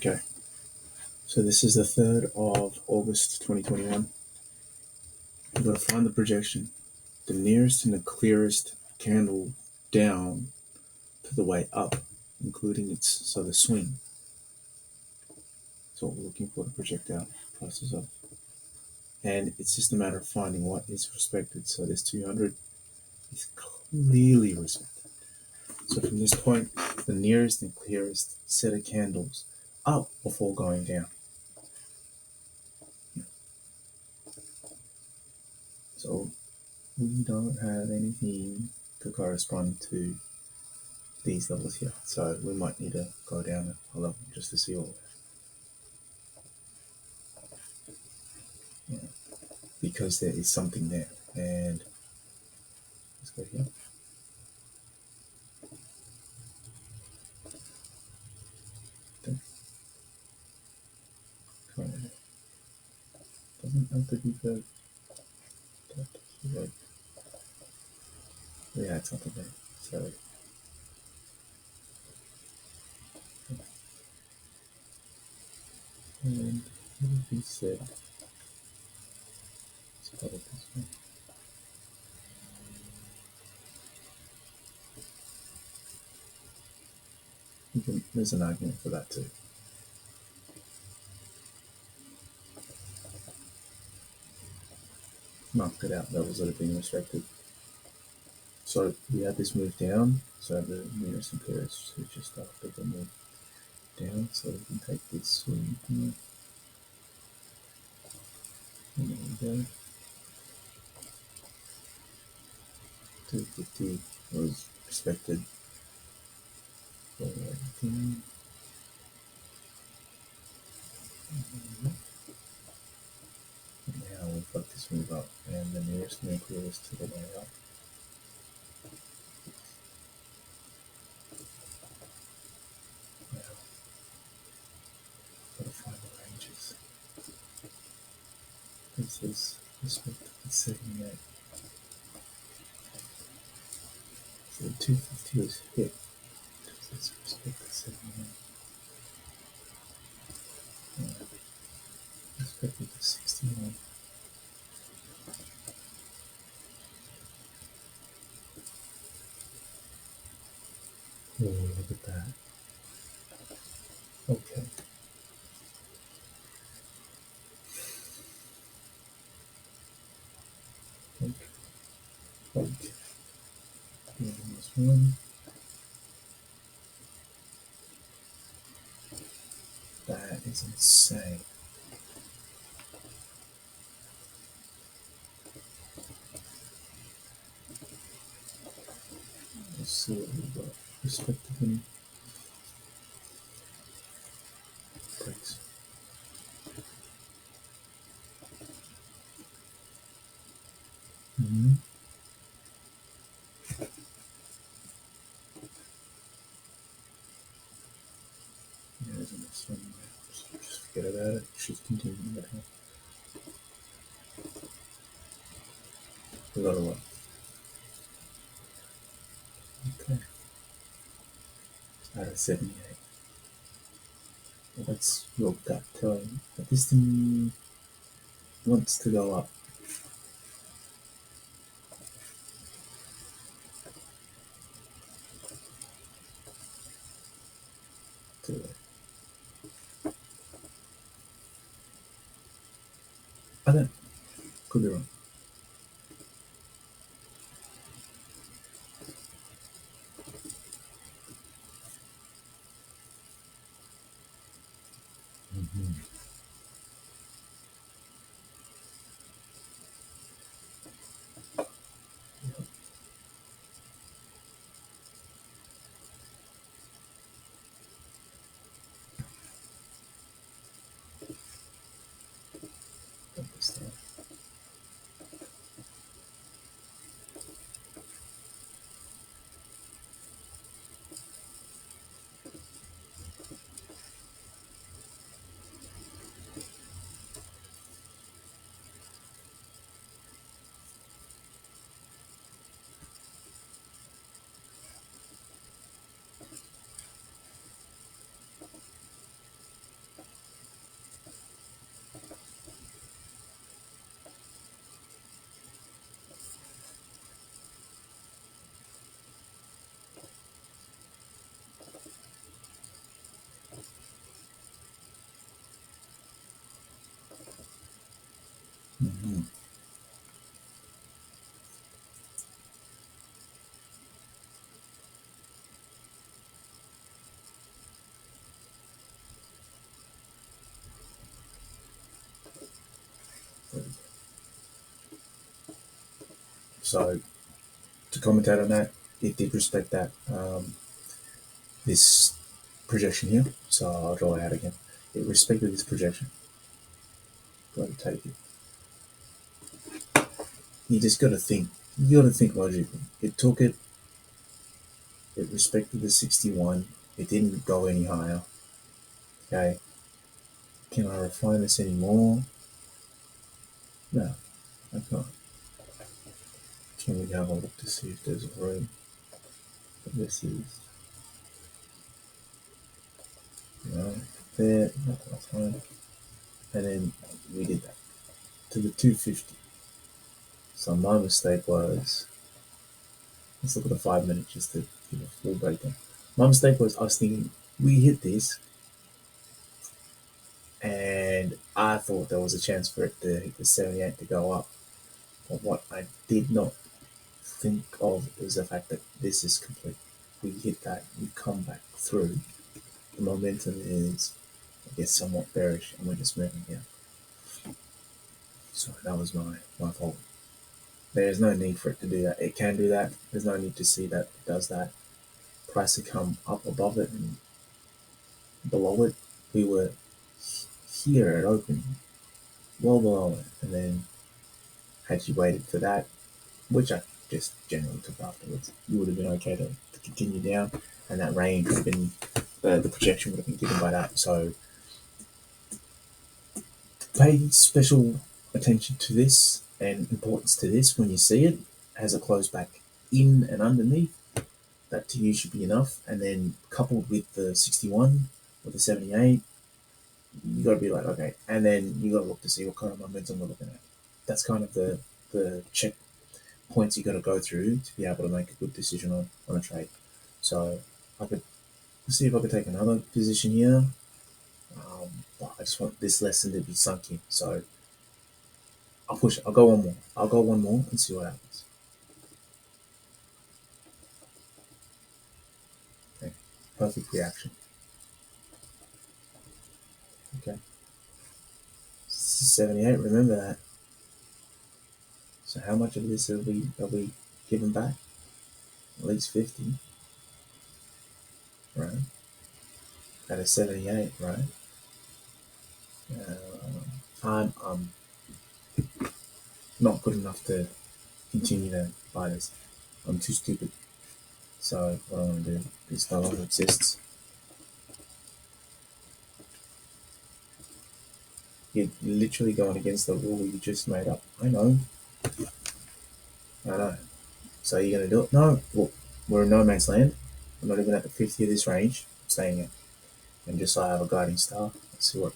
Okay, so this is the 3rd of August 2021. We've got to find the projection, the nearest and the clearest candle down to the way up, including the swing. That's what we're looking for to project out. Prices up. And it's just a matter of finding what is respected. So this 200 is clearly respected. So from this point, the nearest and clearest set of candles up before going down. So we don't have anything to correspond to these levels here. So we might need to go down a level just to see all that. Yeah. Because there is something there. And let's go here. Doesn't have to be the we had something there. So and what if we said let's call it this one. There's an argument for that too. Marked it out, levels that have been restricted. So we had this move down, so the nearest and clearest is just after the move down, so we can take this swing here. And there we go. 250 was respected all the way down. And now we've got this move up, and the nearest and clearest to the way up. Now, gotta find the ranges. This is respected at 78. So the 250 was hit. Let's respect the 79. Respected the 61. Oh, look at that. Okay. Okay. And this one. That is insane. Let's see what we've got. Respectively. Breaks. Mm-hmm. There's an S1 there. So just forget about it. Should continue that here. We got a lot. Okay. Out of 78. Well, that's your gut telling that this thing wants to go up. To it. I don't. Could be wrong. Mm-hmm. Got this there. Mhm. So to commentate on that, it did respect that this projection here. So I'll draw it out again. It respected this projection. Got to take it. You just got to think. You got to think logically. It took it. It respected the 61. It didn't go any higher. Okay. Can I refine this anymore? No, I can't. Can we have a look to see if there's a room? This is no there. Not that time. And then we did that to the 250. So my mistake was, let's look at the 5 minute just to give a full breakdown. My mistake was I was thinking we hit this, and I thought there was a chance for it to hit the 78 to go up. But what I did not think of is the fact that this is complete. We hit that, we come back through. The momentum is, I guess, somewhat bearish, and we're just moving down. So that was my fault. There's no need for it to do that. It can do that. There's no need to see that it does that. Price to come up above it and below it. We were here at open, well below it, and then had you waited for that, which I just generally took afterwards, you would have been okay to continue down, and that range would have been the projection would have been given by that. So pay special attention to this and importance to this when you see it as it close back in and underneath. That to you should be enough, and then coupled with the 61 or the 78, you got to be like, okay, and then you got to look to see what kind of momentum we're looking at. That's kind of the check points you got to go through to be able to make a good decision on a trade. So I could see if I could take another position here, but I just want this lesson to be sunk in. So I'll push it. I'll go one more. I'll go one more and see what happens. Okay. Perfect reaction. Okay. 78. Remember that. So how much of this are we giving back? At least 50, right? At a 78, right? I'm not good enough to continue to buy this. I'm too stupid. So what I want to do is no longer exists. You're literally going against the rule you just made up. I know. I know. So you're going to do it? No. Well, we're in no man's land. I'm not even at the 50 of this range. I'm staying here. And just so I have a guiding star. Let's see what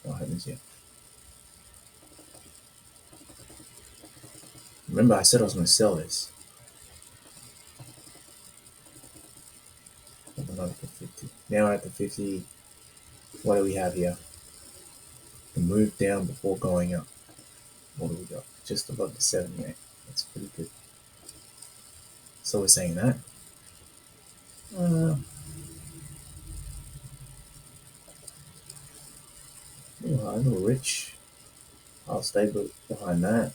happens here. Remember, I said I was going to sell this. I'm not at the 50. Now we're at the 50. What do we have here? The move down before going up. What do we got? Just above the 78. That's pretty good. So we're saying that. Uh, a little rich. I'll stay behind that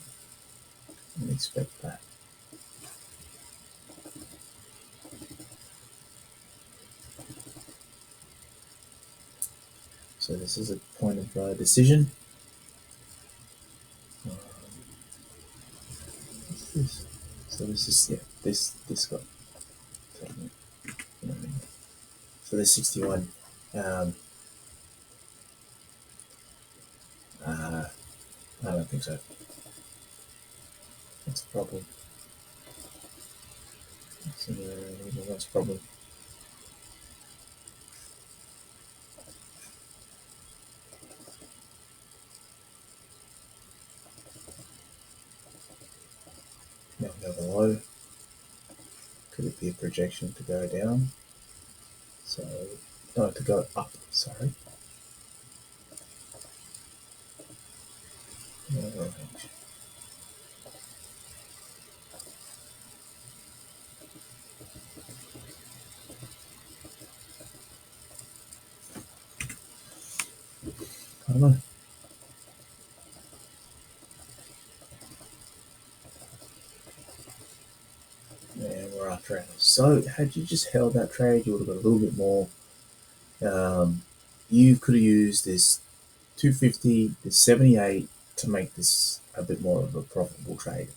and expect that. So this is a point of decision. What's this? So this is this got. So there's 61. Um, uh, I don't think so. That's a problem. That's a problem. Now we go below. Could it be a projection to go down? So, no, to go up. Sorry. Alright. I don't know. And we're after hours. So had you just held that trade, you would have got a little bit more. You could have used this 250, this 78 to make this a bit more of a profitable trade.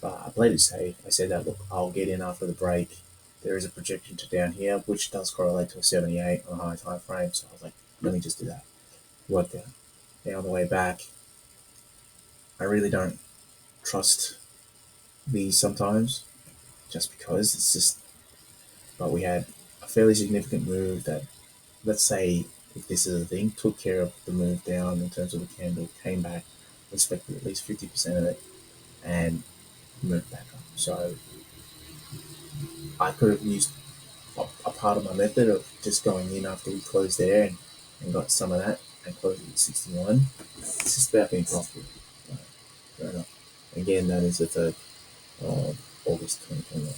But I played it safe. I said that look, I'll get in after the break. There is a projection to down here, which does correlate to a 78 on a high time frame. So I was like, let me just do that. Worked out. Now on the way back, I really don't trust these sometimes, just because it's just. But we had a fairly significant move that, let's say, if this is a thing, took care of the move down in terms of the candle, came back, respected at least 50% of it, and moved back up. So I could have used a part of my method of just going in after we closed there and got some of that and closed at 61. It's just about being profitable. Uh, fair enough. Again, that is the 3rd of August 2021.